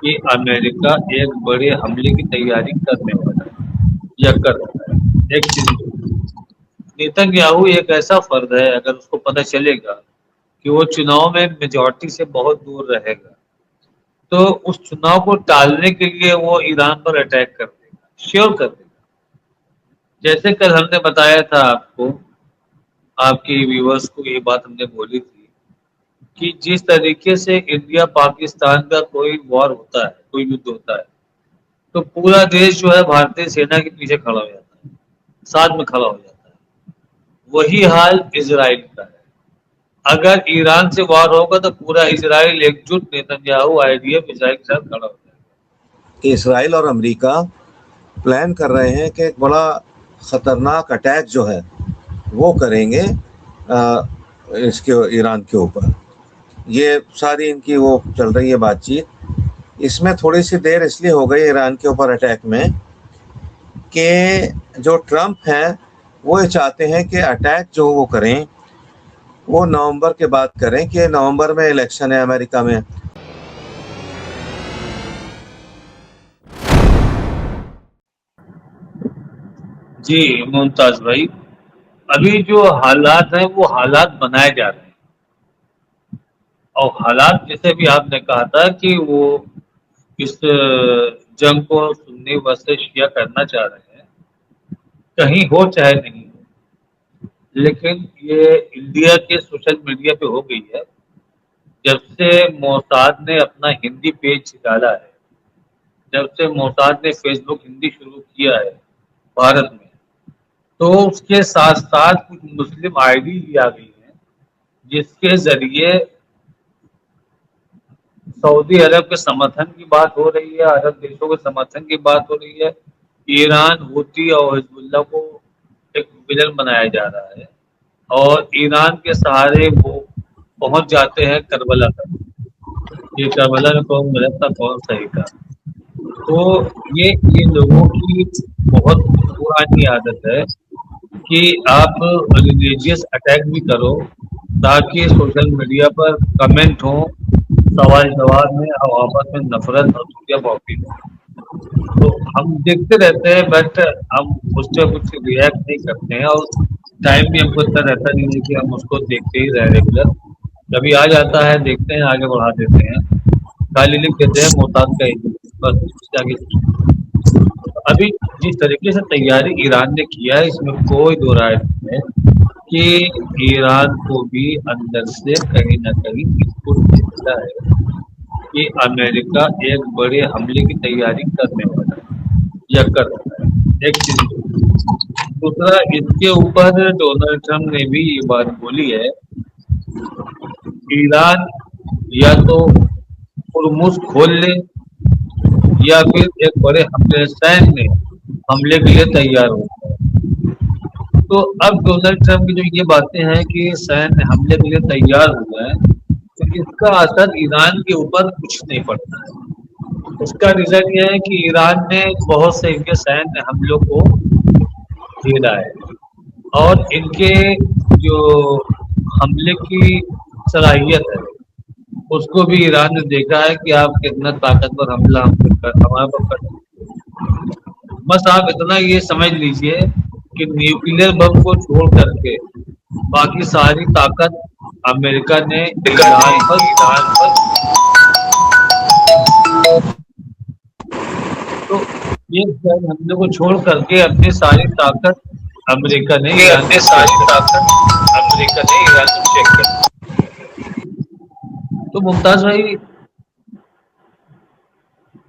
کہ امریکہ ایک بڑے حملے کی تیاری کرنے والا ہے یا کر رہا ہے۔ ایک چیز نیتن یاہو ایک ایسا فرد ہے، اگر اس کو پتہ چلے گا کہ وہ چناؤ میں میجورٹی سے بہت دور رہے گا تو اس چناؤ کو ٹالنے کے لیے وہ ایران پر اٹیک کر دے گا، شیور کر دے گا۔ جیسے کل ہم نے بتایا تھا آپ کو، آپ کی ویورز کو یہ بات ہم نے بولی تھی کہ جس طریقے سے انڈیا پاکستان کا کوئی وار ہوتا ہے، کوئی یدھ ہوتا ہے، تو پورا دیش جو ہے بھارتی سینا کے پیچھے کھڑا ہو جاتا ہے، ساتھ میں کھڑا ہو جاتا ہے۔ وہی حال اسرائیل کا ہے۔ اگر ایران سے وار ہوگا تو پورا اسرائیل ایک جٹ نیتن یاہو IDF اسرائیل کے ساتھ کھڑا ہو جائے کہ اسرائیل اور امریکہ پلان کر رہے ہیں کہ ایک بڑا خطرناک اٹیک جو ہے وہ کریں گے اس کے ایران کے اوپر۔ یہ ساری ان کی وہ چل رہی ہے بات چیت۔ اس میں تھوڑی سی دیر اس لیے ہو گئی ایران کے اوپر اٹیک میں کہ جو ٹرمپ ہیں وہ یہ چاہتے ہیں کہ اٹیک جو وہ کریں وہ نومبر کے بعد کریں، کہ نومبر میں الیکشن ہے امریکہ میں۔ جی ممتاز بھائی، ابھی جو حالات ہیں وہ حالات بنائے جا رہے ہیں، اور حالات جیسے بھی آپ نے کہا تھا کہ وہ اس جنگ کو سنی وسط شیعہ کرنا چاہ رہے ہیں، کہیں ہو چاہے نہیں ہو، لیکن یہ انڈیا کے سوشل میڈیا پہ ہو گئی ہے۔ جب سے موساد نے اپنا ہندی پیج ڈالا ہے، جب سے موساد نے فیس بک ہندی شروع کیا ہے بھارت میں، تو اس کے ساتھ ساتھ کچھ مسلم ID بھی آ گئی ہیں جس کے ذریعے سعودی عرب کے سمرتھن کی بات ہو رہی ہے، عرب دیشوں کے سمرتھن کی بات ہو رہی ہے۔ ایران ہوتی اور حزب اللہ کو ایک ولن بنایا جا رہا ہے، اور ایران کے سہارے وہ پہنچ جاتے ہیں کربلا تک۔ یہ کربلا میں کون غلط تھا کون صحیح تھا؟ تو یہ لوگوں کی بہت پرانی عادت ہے کہ آپ ریلیجیس اٹیک بھی کرو تاکہ سوشل میڈیا پر کمنٹ ہوں، سوال جواب میں اور آپس میں نفرت اور دنیا بھوکی ہو۔ تو ہم دیکھتے رہتے ہیں، بٹ ہم اس پہ کچھ ریئیکٹ نہیں کرتے ہیں، اور ٹائم بھی ہم کو اتنا رہتا نہیں ہے کہ ہم اس کو دیکھتے ہی رہیں ریگولر۔ کبھی آ جاتا ہے دیکھتے ہیں، آگے بڑھا دیتے ہیں، خالی لکھ دیتے ہیں محتاط کا ایجنٹ، بس اس سے آگے کچھ نہیں۔ تو ابھی جس طریقے سے تیاری ایران نے کیا ہے اس میں کوئی دو رائے نہیں ہے کہ ایران کو بھی اندر سے کہیں نہ کہیں انپٹ ملتا ہے کہ امریکہ ایک بڑے حملے کی تیاری کرنے والا ہے یا کر رہا ہے۔ ایک چیز دوسرا، اس کے اوپر ڈونلڈ ٹرمپ نے بھی یہ بات بولی ہے، ایران یا تو ہرمز کھول لے یا پھر ایک بڑے حملے سین میں حملے کے لیے تیار ہو جائے۔ تو اب ڈونلڈ ٹرمپ کی جو یہ باتیں ہیں کہ سین حملے کے لیے تیار ہو جائے، تو اس کا اثر ایران کے اوپر کچھ نہیں پڑتا ہے۔ اس کا ریزن یہ ہے کہ ایران نے بہت سے ان کے سینیہ حملوں کو جھیلا ہے، اور ان کے جو حملے کی صلاحیت ہے اس کو بھی ایران نے دیکھا ہے کہ آپ کتنا طاقتور حملہ ہمارے پر کر سکتے ہیں۔ بس آپ اتنا یہ سمجھ لیجئے کہ نیوکلیر بم کو چھوڑ کر کے باقی ساری طاقت امریکہ نے ایران پر تو یہ حملے کو چھوڑ کر کے اپنی ساری طاقت امریکہ نے ایران پر چیک کر دی۔ تو ممتاز بھائی،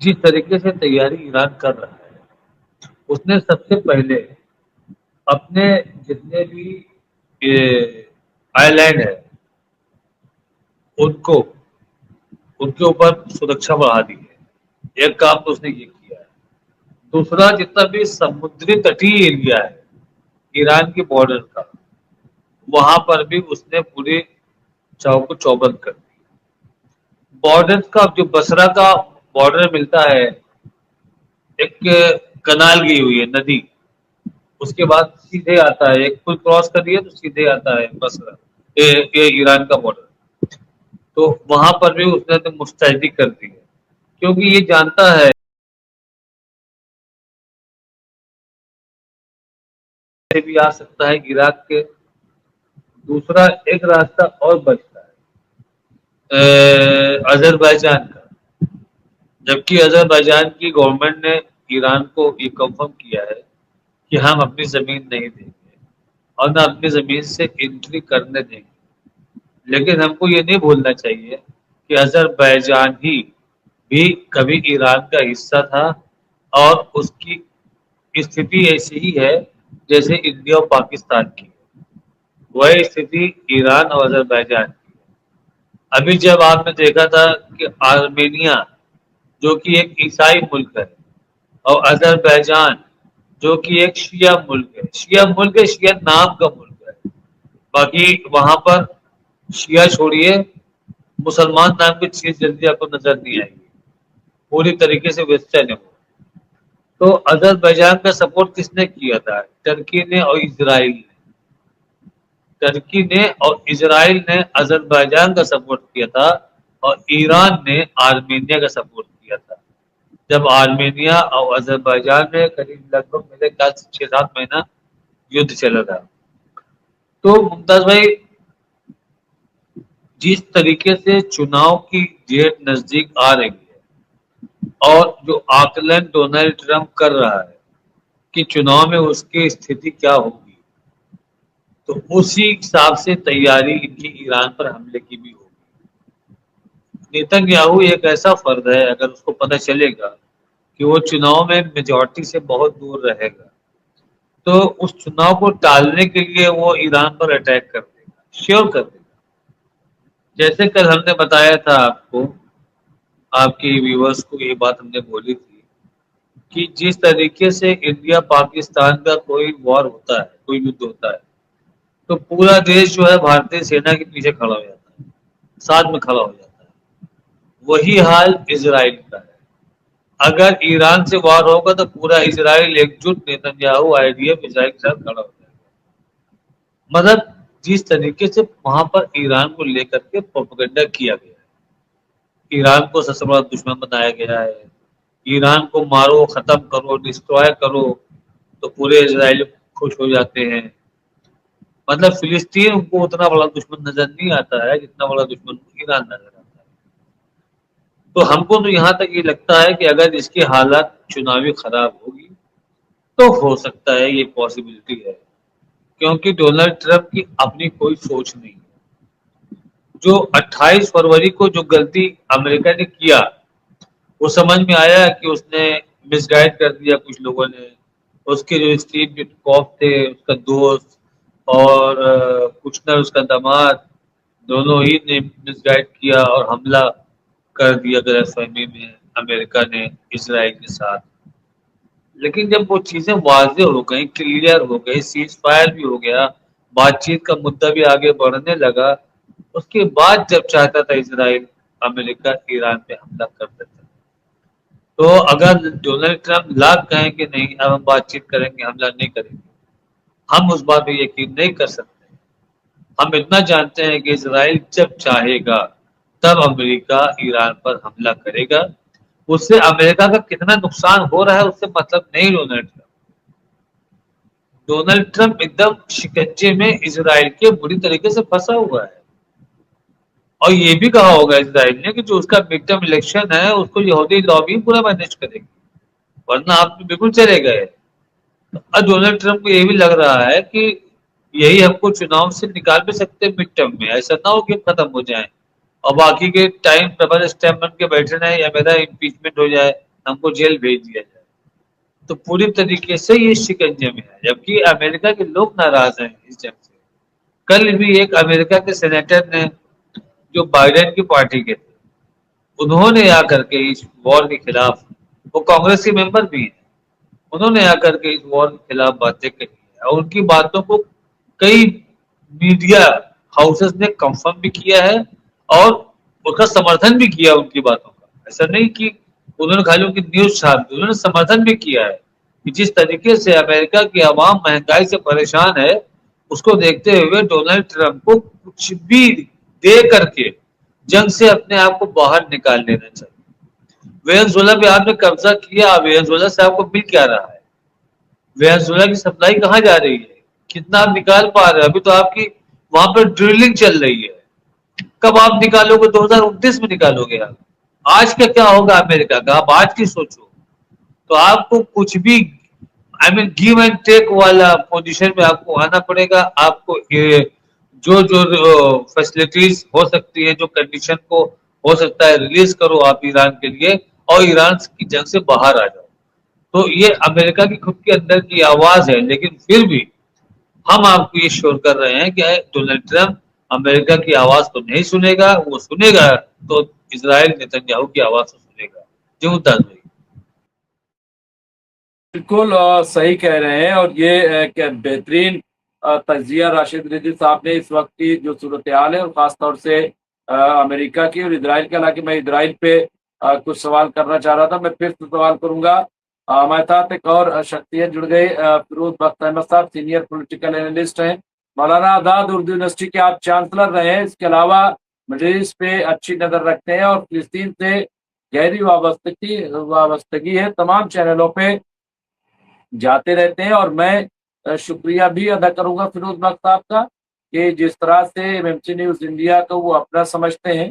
جس طریقے سے تیاری ایران کر رہا ہے، اس نے سب سے پہلے اپنے جتنے بھی آئی لینڈ ہے ان کے اوپر سرکشا بڑھا دی ہے۔ ایک کام تو اس نے یہ کیا ہے۔ دوسرا، جتنا بھی سمندری تٹی ایریا ہے ایران کے بارڈر کا، وہاں پر بھی اس نے پوری چوک چوبند کر دی۔ بارڈر کا جو بصرہ کا بارڈر ملتا ہے، ایک کنال گئی ہوئی ہے ندی، اس کے بعد سیدھے آتا ہے، ایک پل کراس کریے تو سیدھے آتا ہے بصرہ، یہ ایران کا بارڈر۔ تو وہاں پر بھی اس نے تو مستعدی کر دی ہے کیونکہ یہ جانتا ہے بھی آ سکتا ہے عراق کے. دوسرا ایک راستہ اور بچتا ہے اذربائیجان کا، جبکہ اذربائیجان کی گورنمنٹ نے ایران کو یہ کنفرم کیا ہے کہ ہم اپنی زمین نہیں دیں گے اور نہ اپنی زمین سے انٹری کرنے دیں گے. لیکن ہم کو یہ نہیں بھولنا چاہیے کہ اذربائیجان ہی بھی کبھی ایران کا حصہ تھا اور اس کی استھتی ایسی ہی ہے جیسے انڈیا اور پاکستان کی. وہی استھتی ایران اور اذربائیجان کی. ابھی جب آپ نے دیکھا تھا کہ آرمینیا جو کہ ایک عیسائی ملک ہے اور اذربائیجان جو کہ ایک شیعہ ملک ہے، شیعہ ملک ہے، شیعہ نام کا ملک ہے، باقی وہاں پر شیعہ چھوڑیے، مسلمان نام کی چیز جلدی آپ کو نظر نہیں آئے گی، پوری طریقے سے ویسٹرن ہے وہ. تو اذربائیجان کا سپورٹ کس نے کیا تھا؟ ترکی نے اور اسرائیل نے. ترکی نے اور اسرائیل نے اذربائیجان کا سپورٹ کیا تھا اور ایران نے آرمینیا کا سپورٹ کیا تھا. جب آرمینیا اور اذربائیجان میں قریب لگ بھگ میرے خیال سے 6-7 مہینہ یدھ چلا تھا. تو ممتاز بھائی، جس طریقے سے چناؤ کی ڈیٹ نزدیک آ رہی ہے اور جو آکلن ڈونلڈ ٹرمپ کر رہا ہے کہ چناؤ میں اس کی استھتی کیا ہوگی، تو اسی حساب سے تیاری ان کی ایران پر حملے کی بھی ہوگی. نیتن یاہو ایک ایسا فرد ہے، اگر اس کو پتہ چلے گا کہ وہ چناؤ میں میجورٹی سے بہت دور رہے گا تو اس چناؤ کو ٹالنے کے لیے وہ ایران پر اٹیک کر دے گا، شیور کر دے گا. جیسے کل ہم نے بتایا تھا آپ کو، آپ کی ویورز کو یہ بات ہم نے بولی تھی کہ جس طریقے سے انڈیا پاکستان کا کوئی وار ہوتا ہے، کوئی یدھ ہوتا ہے، تو پورا دیش جو ہے بھارتی سینا کے پیچھے کھڑا ہو جاتا ہے، ساتھ میں کھڑا ہو جاتا ہے. وہی حال اسرائیل کا ہے. اگر ایران سے وار ہوگا تو پورا اسرائیل ایک جٹ نیتن یاہو IDF اسرائیل کے ساتھ کھڑا ہو جائے گا. مطلب جس طریقے سے وہاں پر ایران کو لے کر کے پروپیگنڈا کیا گیا ہے، ایران کو سب سے بڑا دشمن بنایا گیا ہے، ایران کو مارو، ختم کرو، ڈسٹروائے کرو، تو پورے اسرائیل خوش ہو جاتے ہیں. مطلب فلسطین کو اتنا بڑا دشمن نظر نہیں آتا ہے جتنا بڑا دشمن ایران نظر آتا ہے. تو ہم کو تو یہاں تک یہ لگتا ہے کہ اگر اس کی حالت چناوی خراب ہوگی تو ہو سکتا ہے یہ پاسبلٹی ہے، کیونکہ ڈونلڈ ٹرمپ کی اپنی کوئی سوچ نہیں ہے. جو 28 فروری کو جو غلطی امریکہ نے کیا، وہ سمجھ میں آیا کہ اس نے مس گائیڈ کر دیا کچھ لوگوں نے. اس کے جو اسٹیو کاف تھے، اس کا دوست، اور کچنر اس کا داماد، دونوں ہی نے مس گائیڈ کیا اور حملہ کر دیا غلط فہمی میں امریکہ نے اسرائیل کے ساتھ. لیکن جب وہ چیزیں واضح ہو گئی، کلیئر ہو گئی، سیز فائر بھی ہو گیا، بات چیت کا مدعا بھی آگے بڑھنے لگا، اس کے بعد جب چاہتا تھا اسرائیل، امریکہ ایران پہ حملہ کر دیتا. تو اگر ڈونلڈ ٹرمپ لاکھ کہیں کہ نہیں اب ہم بات چیت کریں گے، حملہ نہیں کریں گے، ہم اس بات پہ یقین نہیں کر سکتے. ہم اتنا جانتے ہیں کہ اسرائیل جب چاہے گا تب امریکہ ایران پر حملہ کرے گا. اس سے امریکہ کا کتنا نقصان ہو رہا ہے اس سے مطلب نہیں. ڈونلڈ ٹرمپ ایک دم شکنجے میں اسرائیل کے بری طریقے سے پھنسا ہوا ہے. اور یہ بھی کہا ہوگا اسرائیل نے کہ جو اس کا مڈ ٹرم الیکشن ہے اس کو یہودی لابی پورا مینج کرے گی، ورنہ آپ بالکل چلے گئے. اور ڈونلڈ ٹرمپ کو یہ بھی لگ رہا ہے کہ یہی ہم کو چناؤ سے نکال بھی سکتے مڈ ٹرم میں، ایسا نہ ہو کہ ختم ہو جائیں اور باقی کے ٹائم ڈبل اسٹیمپ بن کے بیٹھے رہے یا میرا امپیچمنٹ ہو جائے، ہم کو جیل بھیج دیا جائے. تو پوری طریقے سے یہ شکنجے میں ہے، جبکہ امریکہ کے لوگ ناراض ہیں اس جنگ سے. کل بھی ایک امریکہ کے سینیٹر نے جو بائیڈن کی پارٹی کے تھے، انہوں نے آ کر کے اس وار کے خلاف، وہ کانگریس کے ممبر بھی ہیں، انہوں نے آ کر کے اس وار کے خلاف باتیں کہی ہیں اور ان کی باتوں کو کئی میڈیا ہاؤسز نے کنفرم بھی کیا ہے اور اس کا سمرتھن بھی کیا ان کی باتوں کا. ایسا نہیں کہ انہوں نے خالی ان کی نیوز چھاپ دی، انہوں نے سمرتھن بھی کیا ہے کہ جس طریقے سے امریکہ کی عوام مہنگائی سے پریشان ہے، اس کو دیکھتے ہوئے ڈونلڈ ٹرمپ کو کچھ بھی دے کر کے جنگ سے اپنے آپ کو باہر نکال لینا چاہیے. وینزویلا پہ آپ نے قبضہ کیا، وینزویلا سے آپ کو مل کیا رہا ہے؟ وینزویلا کی سپلائی کہاں جا رہی ہے؟ کتنا آپ نکال پا رہے ہیں؟ ابھی تو آپ کی وہاں پہ ڈرلنگ چل رہی ہے، کب آپ نکالو گے؟ 2029 میں نکالو گے آپ؟ آج کا کیا ہوگا امریکہ کا، آپ آج کی سوچو. تو آپ کو کچھ بھی گیو اینڈ ٹیک والا پوزیشن میں آپ کو آنا پڑے گا. آپ کو جو فیسلٹیز ہو سکتی ہے، جو کنڈیشن کو ہو سکتا ہے ریلیز کرو آپ ایران کے لیے، اور ایران کی جنگ سے باہر آ جاؤ. تو یہ امریکہ کی خود کے اندر کی آواز ہے، لیکن پھر بھی ہم آپ کو یہ شور کر رہے ہیں کہ ڈونلڈ ٹرمپ امریکہ کی آواز تو نہیں سنے گا، وہ سنے گا تو اسرائیل نتنیاہو کی آواز تو سنے گا. جی ممتاز بھائی. بالکل صحیح کہہ رہے ہیں، اور یہ ایک بہترین تجزیہ راشد رضوی صاحب نے اس وقت کی جو صورتحال ہے، اور خاص طور سے امریکہ کی اور اسرائیل کے، حالانکہ میں اسرائیل پہ کچھ سوال کرنا چاہ رہا تھا، میں پھر سے سوال کروں گا. ہمارے ساتھ ایک اور شخصیت جڑ گئی، فیروز بخت احمد صاحب، سینئر پولیٹیکل اینالسٹ ہیں. مولانا آزاد اردو یونیورسٹی کے آپ چانسلر رہے ہیں، اس کے علاوہ مڈل ایسٹ پہ اچھی نظر رکھتے ہیں اور فلسطین سے گہری وابستگی ہے. تمام چینلوں پہ جاتے رہتے ہیں، اور میں شکریہ بھی ادا کروں گا فیروز بخت صاحب کا کہ جس طرح سے MMC نیوز انڈیا کو وہ اپنا سمجھتے ہیں.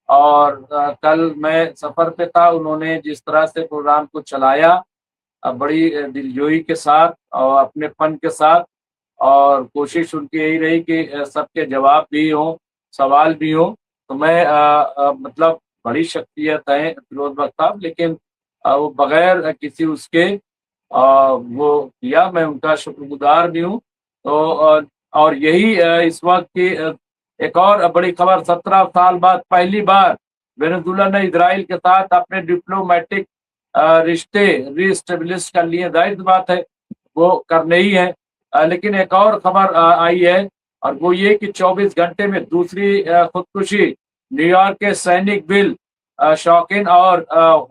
اور کل میں سفر پہ تھا، انہوں نے جس طرح سے پروگرام کو چلایا بڑی دلجوئی کے ساتھ اور اپنے فن کے ساتھ، اور کوشش ان کی یہی رہی کہ سب کے جواب بھی ہوں، سوال بھی ہوں. تو میں مطلب بڑی شخصیت ہے فیروز بخت صاحب، لیکن وہ بغیر کسی اس کے وہ کیا، میں ان کا شکر گزار بھی ہوں. تو اور یہی اس وقت کی ایک اور بڑی خبر، 17 سال بعد پہلی بار وینزویلا نے اسرائیل کے ساتھ اپنے ڈپلومیٹک رشتے ری اسٹیبلش کر لیے. ظاہر بات ہے وہ کرنے ہی ہے. لیکن ایک اور خبر آئی ہے، اور وہ یہ کہ 24 گھنٹے میں دوسری خودکشی. نیو یارک کے سینک بل شوکن اور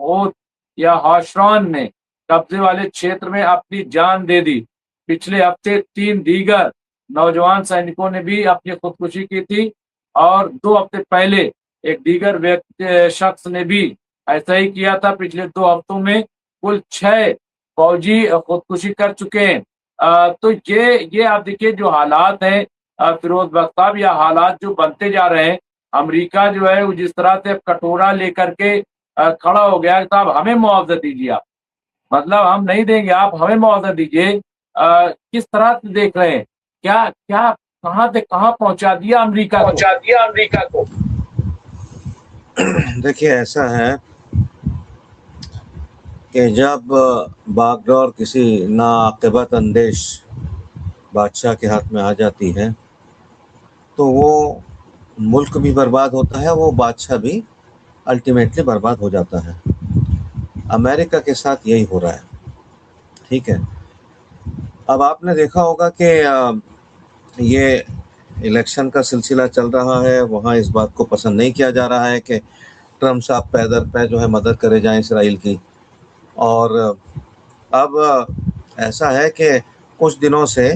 ہوت یا ہاشرون نے قبضے والے چھیتر میں اپنی جان دے دی. پچھلے ہفتے 3 دیگر نوجوان سینکوں نے بھی اپنی خودکشی کی تھی، اور 2 ہفتے پہلے ایک دیگر شخص نے بھی ایسا ہی کیا تھا. پچھلے 2 ہفتوں میں کل 6 فوجی خودکشی کر چکے ہیں. تو یہ آپ دیکھیے جو حالات ہیں فیروز بخت صاحب، یا حالات جو بنتے جا رہے ہیں. امریکہ جو ہے وہ جس طرح سے کٹورا لے کر کے کھڑا ہو گیا کہ صاحب ہمیں معاوضہ دیجیے، آپ مطلب ہم نہیں دیں گے، آپ ہمیں معاوضہ دیجیے. کس طرح سے دیکھ رہے ہیں، کیا کیا کہاں سے کہاں پہنچا دیا امریکہ کو؟ دیکھیے ایسا ہے کہ جب باغ ڈور کسی ناعاقبت اندیش بادشاہ کے ہاتھ میں آ جاتی ہے تو وہ ملک بھی برباد ہوتا ہے، وہ بادشاہ بھی الٹیمیٹلی برباد ہو جاتا ہے. امریکہ کے ساتھ یہی ہو رہا ہے. ٹھیک ہے، اب آپ نے دیکھا ہوگا کہ یہ الیکشن کا سلسلہ چل رہا ہے، وہاں اس بات کو پسند نہیں کیا جا رہا ہے کہ ٹرمپ صاحب پیدر پہ جو ہے مدد کرے جائیں اسرائیل کی. اور اب ایسا ہے کہ کچھ دنوں سے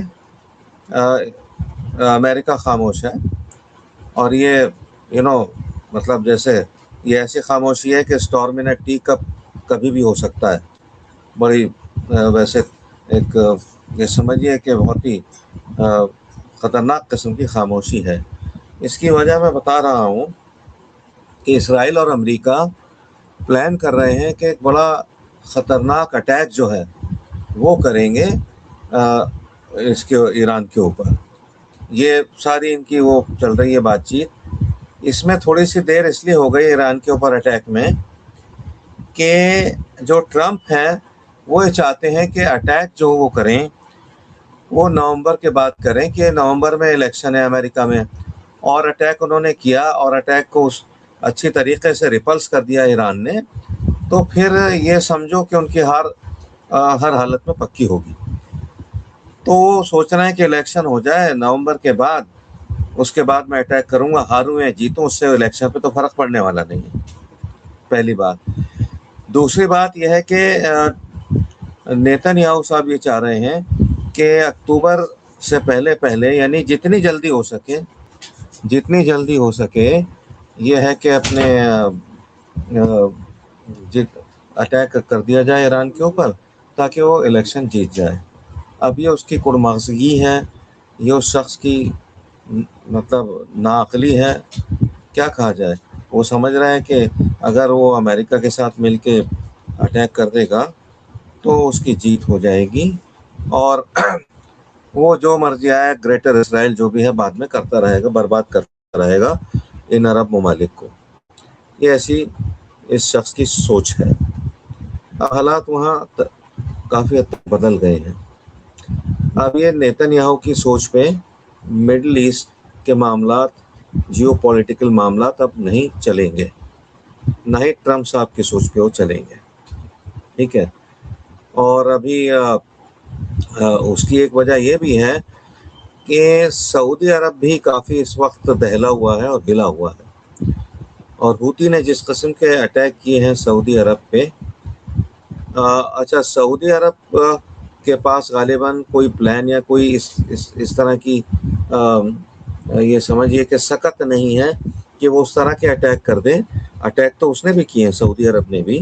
امریکہ خاموش ہے، اور یہ مطلب جیسے یہ ایسی خاموشی ہے کہ storm in A T cup کبھی بھی ہو سکتا ہے. بڑی ویسے ایک یہ سمجھیے کہ بہت ہی خطرناک قسم کی خاموشی ہے. اس کی وجہ میں بتا رہا ہوں کہ اسرائیل اور امریکہ پلان کر رہے ہیں کہ ایک بڑا خطرناک اٹیک جو ہے وہ کریں گے اس کے ایران کے اوپر. یہ ساری ان کی وہ چل رہی ہے بات چیت. اس میں تھوڑی سی دیر اس لیے ہو گئی ایران کے اوپر اٹیک میں کہ جو ٹرمپ ہیں وہ یہ چاہتے ہیں کہ اٹیک جو وہ کریں وہ نومبر کے بعد کریں، کہ نومبر میں الیکشن ہے امریکہ میں. اور اٹیک انہوں نے کیا، اور اٹیک کو اچھی طریقے سے ریپلس کر دیا ایران نے. تو پھر یہ سمجھو کہ ان کی ہر حالت میں پکی ہوگی. تو وہ سوچ رہے ہیں کہ الیکشن ہو جائے نومبر کے بعد، اس کے بعد میں اٹیک کروں گا، ہاروں یا جیتوں اس سے الیکشن پہ تو فرق پڑنے والا نہیں ہے. پہلی بات. دوسری بات یہ ہے کہ نیتن یاہو صاحب یہ چاہ رہے ہیں کہ اکتوبر سے پہلے یعنی جتنی جلدی ہو سکے یہ ہے کہ اپنے اٹیک کر دیا جائے ایران کے اوپر تاکہ وہ الیکشن جیت جائے۔ اب یہ اس کی کڑمغزگی ہے، یہ اس شخص کی مطلب ناعقلی ہے، کیا کہا جائے۔ وہ سمجھ رہے ہیں کہ اگر وہ امریکہ کے ساتھ مل کے اٹیک کر دے گا تو اس کی جیت ہو جائے گی، اور وہ جو مرضی آئے گریٹر اسرائیل جو بھی ہے بعد میں کرتا رہے گا، برباد کرتا رہے گا ان عرب ممالک کو۔ یہ ایسی اس شخص کی سوچ ہے۔ اب حالات وہاں کافی حد تک بدل گئے ہیں۔ اب یہ نیتن یاہو کی سوچ پہ مڈل ایسٹ کے معاملات، جیو پولیٹیکل معاملات اب نہیں چلیں گے، نہ ہی ٹرمپ صاحب کی سوچ پہ وہ چلیں گے، ٹھیک ہے۔ اور ابھی اس کی ایک وجہ یہ بھی ہے کہ سعودی عرب بھی کافی اس وقت دہلا ہوا ہے اور ہلا ہوا ہے، اور ہوتی نے جس قسم کے اٹیک کیے ہیں سعودی عرب پہ، اچھا سعودی عرب کے پاس غالباً کوئی پلان یا کوئی اس طرح کی یہ سمجھیے کہ سکت نہیں ہے کہ وہ اس طرح کے اٹیک کر دے۔ اٹیک تو اس نے بھی کیے ہیں سعودی عرب نے بھی،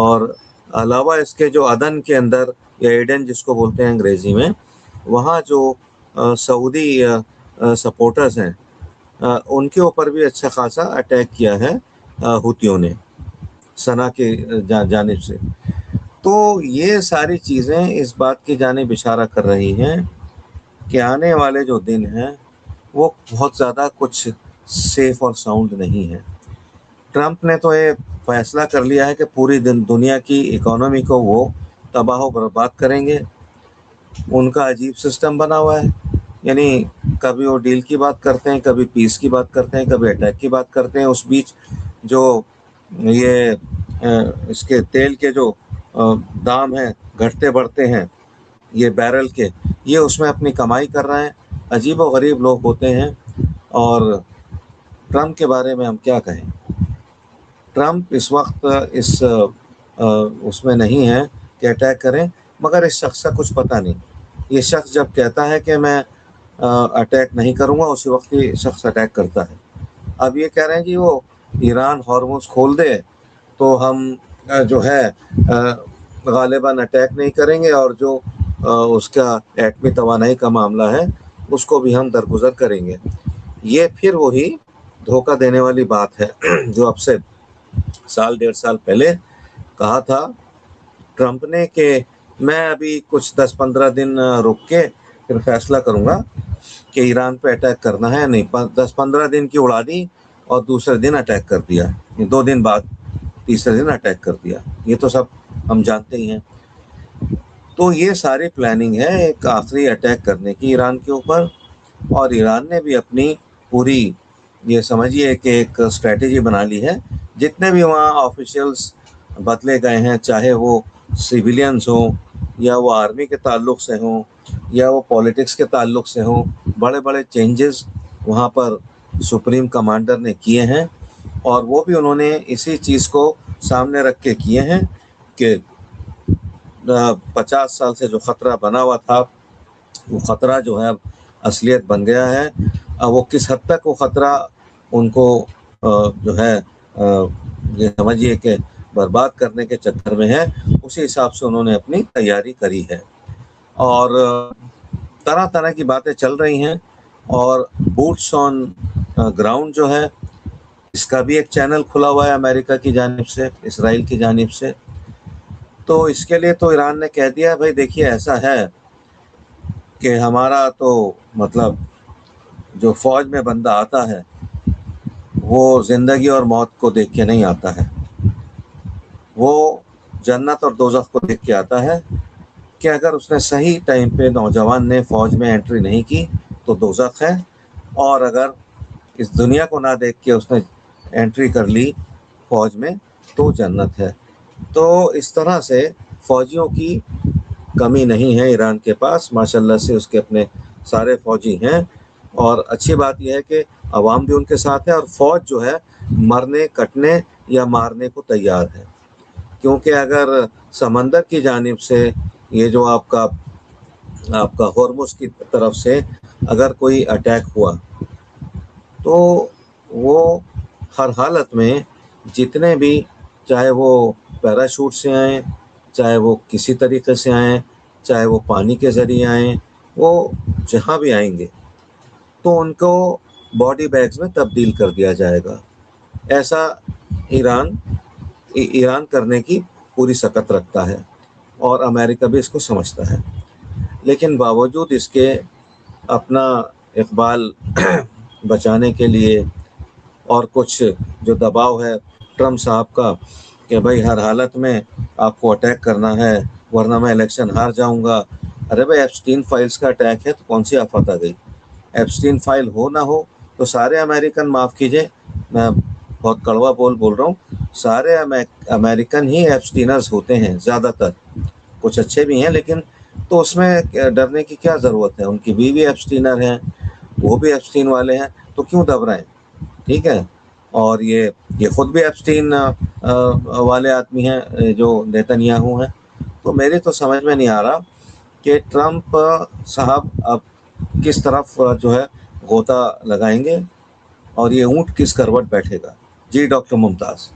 اور علاوہ اس کے جو عدن کے اندر یا ایڈن جس کو بولتے ہیں انگریزی میں، وہاں جو سعودی سپورٹرز ہیں ان کے اوپر بھی اچھا خاصا اٹیک کیا ہے ہوتیوں نے سنا کی جانب سے۔ تو یہ ساری چیزیں اس بات کی جانب اشارہ کر رہی ہیں کہ آنے والے جو دن ہیں وہ بہت زیادہ کچھ سیف اور ساؤنڈ نہیں ہے۔ ٹرمپ نے تو یہ فیصلہ کر لیا ہے کہ پوری دنیا کی اکانومی کو وہ تباہ و برباد کریں گے۔ ان کا عجیب سسٹم بنا ہوا ہے، یعنی کبھی وہ ڈیل کی بات کرتے ہیں، کبھی پیس کی بات کرتے ہیں، کبھی اٹیک کی بات کرتے ہیں۔ اس بیچ جو یہ اس کے تیل کے جو دام ہیں گھٹتے بڑھتے ہیں، یہ بیرل کے، یہ اس میں اپنی کمائی کر رہے ہیں۔ عجیب و غریب لوگ ہوتے ہیں۔ اور ٹرمپ کے بارے میں ہم کیا کہیں، ٹرمپ اس وقت اس میں نہیں ہے کہ اٹیک کریں، مگر اس شخص کا کچھ پتہ نہیں۔ یہ شخص جب کہتا ہے کہ میں اٹیک نہیں کروں گا، اسی وقت یہ شخص اٹیک کرتا ہے۔ اب یہ کہہ رہے ہیں کہ وہ ایران ہارموز کھول دے تو ہم جو ہے غالباً اٹیک نہیں کریں گے، اور جو اس کا ایٹمی توانائی کا معاملہ ہے اس کو بھی ہم درگزر کریں گے۔ یہ پھر وہی دھوکہ دینے والی بات ہے جو اب سے سال 1.5 سال پہلے کہا تھا ٹرمپ نے کہ میں ابھی کچھ 10-15 دن رک کے پھر فیصلہ کروں گا کہ ایران پہ اٹیک کرنا ہے نہیں۔ 10-15 دن کی اڑا دی اور دوسرے دن اٹیک کر دیا، 2 دن بعد تیسرے دن اٹیک کر دیا۔ یہ تو سب ہم جانتے ہی ہیں۔ تو یہ ساری پلاننگ ہے ایک آخری اٹیک کرنے کی ایران کے اوپر، اور ایران نے بھی اپنی پوری یہ سمجھیے کہ ایک اسٹریٹجی بنا لی ہے۔ جتنے بھی وہاں آفیشیلز بدلے گئے ہیں، چاہے وہ سیویلینز ہوں یا وہ آرمی کے تعلق سے ہوں یا وہ پولیٹکس کے تعلق سے ہوں، بڑے بڑے چینجز وہاں پر سپریم کمانڈر نے کیے ہیں، اور وہ بھی انہوں نے اسی چیز کو سامنے رکھ کے کیے ہیں کہ 50 سال سے جو خطرہ بنا ہوا تھا وہ خطرہ جو ہے اب اصلیت بن گیا ہے۔ اب وہ کس حد تک وہ خطرہ ان کو جو ہے یہ سمجھیے کہ برباد کرنے کے چکر میں ہے، اسی حساب سے انہوں نے اپنی تیاری کری ہے، اور طرح طرح کی باتیں چل رہی ہیں۔ اور بوٹس آن گراؤنڈ جو ہے اس کا بھی ایک چینل کھلا ہوا ہے امریکہ کی جانب سے، اسرائیل کی جانب سے۔ تو اس کے لیے تو ایران نے کہہ دیا بھائی دیکھیے ایسا ہے کہ ہمارا تو مطلب جو فوج میں بندہ آتا ہے وہ زندگی اور موت کو دیکھ کے نہیں آتا ہے، وہ جنت اور دوزخ کو دیکھ کے آتا ہے کہ اگر اس نے صحیح ٹائم پہ نوجوان نے فوج میں انٹری نہیں کی تو دوزخ ہے، اور اگر اس دنیا کو نہ دیکھ کے اس نے انٹری کر لی فوج میں تو جنت ہے۔ تو اس طرح سے فوجیوں کی کمی نہیں ہے ایران کے پاس، ماشاءاللہ سے اس کے اپنے سارے فوجی ہیں، اور اچھی بات یہ ہے کہ عوام بھی ان کے ساتھ ہے، اور فوج جو ہے مرنے کٹنے یا مارنے کو تیار ہے۔ کیونکہ اگر سمندر کی جانب سے یہ جو آپ کا ہورمز کی طرف سے اگر کوئی اٹیک ہوا تو وہ ہر حالت میں جتنے بھی چاہے وہ پیراشوٹ سے آئیں، چاہے وہ کسی طریقے سے آئیں، چاہے وہ پانی کے ذریعے آئیں، وہ جہاں بھی آئیں گے تو ان کو باڈی بیگز میں تبدیل کر دیا جائے گا۔ ایسا ایران کرنے کی پوری سکت رکھتا ہے اور امریکہ بھی اس کو سمجھتا ہے، لیکن باوجود اس کے اپنا اقبال بچانے کے لیے اور کچھ جو دباؤ ہے ٹرمپ صاحب کا کہ بھائی ہر حالت میں آپ کو اٹیک کرنا ہے ورنہ میں الیکشن ہار جاؤں گا۔ ارے بھائی ایپسٹین فائلز کا اٹیک ہے تو کون سی آفت آ گئی؟ ایپسٹین فائل ہو نہ ہو تو سارے امریکن، معاف کیجئے میں بہت کڑوا بول رہا ہوں، سارے امریکن ہی ایپسٹینرز ہوتے ہیں زیادہ تر، کچھ اچھے بھی ہیں لیکن تو اس میں ڈرنے کی کیا ضرورت ہے؟ ان کی بیوی ایپسٹینر ہیں، وہ بھی ایپسٹین والے ہیں، تو کیوں دب رہے ہیں؟ ٹھیک ہے، اور یہ خود بھی ایپسٹین والے آدمی ہیں جو نیتن یاہو ہیں۔ تو میری تو سمجھ میں نہیں آ رہا کہ ٹرمپ صاحب اب کس طرف جو ہے غوطہ لگائیں گے اور یہ اونٹ کس کروٹ بیٹھے گا۔ جی ڈاکٹر ممتاز۔